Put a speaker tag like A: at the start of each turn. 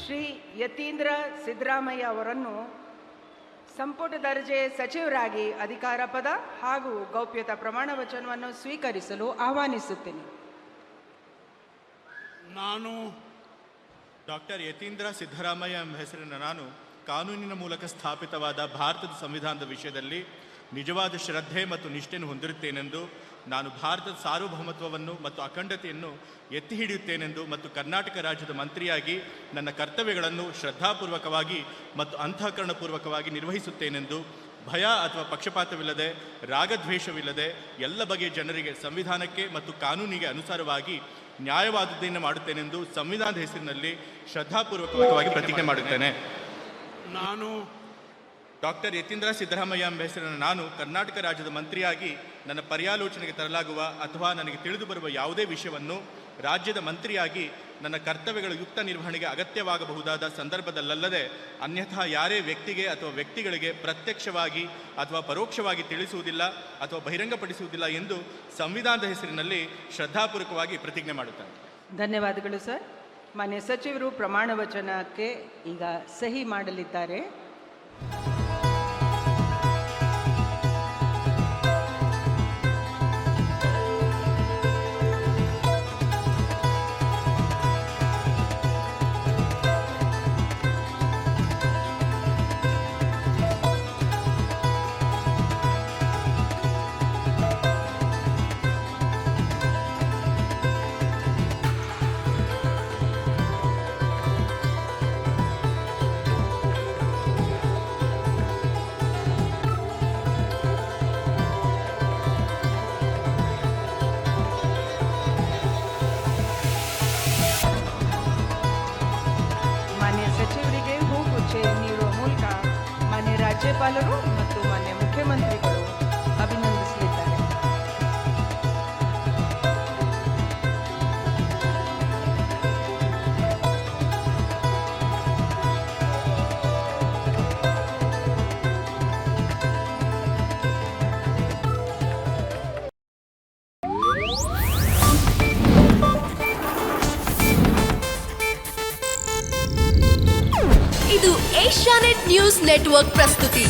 A: ಶ್ರೀ ಯತೀಂದ್ರ ಸಿದ್ದರಾಮಯ್ಯ ಅವರನ್ನು ಸಂಪುಟ ದರ್ಜೆ ಸಚಿವರಾಗಿ ಅಧಿಕಾರ ಪದ ಹಾಗೂ ಗೌಪ್ಯತಾ ಪ್ರಮಾಣ ವಚನವನ್ನು ಸ್ವೀಕರಿಸಲು ಆಹ್ವಾನಿಸುತ್ತೇನೆ.
B: ನಾನು ಡಾಕ್ಟರ್ ಯತೀಂದ್ರ ಸಿದ್ದರಾಮಯ್ಯ ಎಂಬ ಹೆಸರಿನ ನಾನು ಕಾನೂನಿನ ಮೂಲಕ ಸ್ಥಾಪಿತವಾದ ಭಾರತದ ಸಂವಿಧಾನದ ವಿಷಯದಲ್ಲಿ ನಿಜವಾದ ಶ್ರದ್ಧೆ ಮತ್ತು ನಿಷ್ಠೆಯನ್ನು ಹೊಂದಿರುತ್ತೇನೆಂದು, ನಾನು ಭಾರತದ ಸಾರ್ವಭೌಮತ್ವವನ್ನು ಮತ್ತು ಅಖಂಡತೆಯನ್ನು ಎತ್ತಿ ಹಿಡಿಯುತ್ತೇನೆಂದು ಮತ್ತು ಕರ್ನಾಟಕ ರಾಜ್ಯದ ಮಂತ್ರಿಯಾಗಿ ನನ್ನ ಕರ್ತವ್ಯಗಳನ್ನು ಶ್ರದ್ಧಾಪೂರ್ವಕವಾಗಿ ಮತ್ತು ಅಂತಃಕರಣಪೂರ್ವಕವಾಗಿ ನಿರ್ವಹಿಸುತ್ತೇನೆಂದು, ಭಯ ಅಥವಾ ಪಕ್ಷಪಾತವಿಲ್ಲದೆ, ರಾಗದ್ವೇಷವಿಲ್ಲದೆ ಎಲ್ಲ ಬಗೆಯ ಜನರಿಗೆ ಸಂವಿಧಾನಕ್ಕೆ ಮತ್ತು ಕಾನೂನಿಗೆ ಅನುಸಾರವಾಗಿ ನ್ಯಾಯವಾದದ್ದನ್ನು ಮಾಡುತ್ತೇನೆಂದು ಸಂವಿಧಾನದ ಹೆಸರಿನಲ್ಲಿ ಶ್ರದ್ಧಾಪೂರ್ವಕವಾಗಿ ಪ್ರತಿಜ್ಞೆ ಮಾಡುತ್ತೇನೆ. ನಾನು ಡಾಕ್ಟರ್ ಯತೀಂದ್ರ ಸಿದ್ದರಾಮಯ್ಯ ಎಂಬ ಹೆಸರಿನ ನಾನು ಕರ್ನಾಟಕ ರಾಜ್ಯದ ಮಂತ್ರಿಯಾಗಿ ನನ್ನ ಪರ್ಯಾಲೋಚನೆಗೆ ತರಲಾಗುವ ಅಥವಾ ನನಗೆ ತಿಳಿದು ಬರುವ ಯಾವುದೇ ವಿಷಯವನ್ನು ರಾಜ್ಯದ ಮಂತ್ರಿಯಾಗಿ ನನ್ನ ಕರ್ತವ್ಯಗಳ ಯುಕ್ತ ನಿರ್ವಹಣೆಗೆ ಅಗತ್ಯವಾಗಬಹುದಾದ ಸಂದರ್ಭದಲ್ಲದೆ ಅನ್ಯಥಾ ಯಾರೇ ವ್ಯಕ್ತಿಗೆ ಅಥವಾ ವ್ಯಕ್ತಿಗಳಿಗೆ ಪ್ರತ್ಯಕ್ಷವಾಗಿ ಅಥವಾ ಪರೋಕ್ಷವಾಗಿ ತಿಳಿಸುವುದಿಲ್ಲ ಅಥವಾ ಬಹಿರಂಗಪಡಿಸುವುದಿಲ್ಲ ಎಂದು ಸಂವಿಧಾನದ ಹೆಸರಿನಲ್ಲಿ ಶ್ರದ್ಧಾಪೂರ್ವಕವಾಗಿ ಪ್ರತಿಜ್ಞೆ ಮಾಡುತ್ತೇನೆ.
A: ಧನ್ಯವಾದಗಳು ಸರ್. ಮಾನ್ಯ ಸಚಿವರು ಪ್ರಮಾಣ ವಚನಕ್ಕೆ ಈಗ ಸಹಿ ಮಾಡಲಿದ್ದಾರೆ. ರಾಜ್ಯಪಾಲರು ಮತ್ತು ಮಾನ್ಯ ಮುಖ್ಯಮಂತ್ರಿಗಳು ಅಭಿನಂದಿಸಲಿದ್ದಾರೆ.
C: ಇದು ಏಷ್ಯಾನೆಟ್ ನ್ಯೂಸ್ ನೆಟ್ವರ್ಕ್ ಪ್ರಸ್ತುತಿ.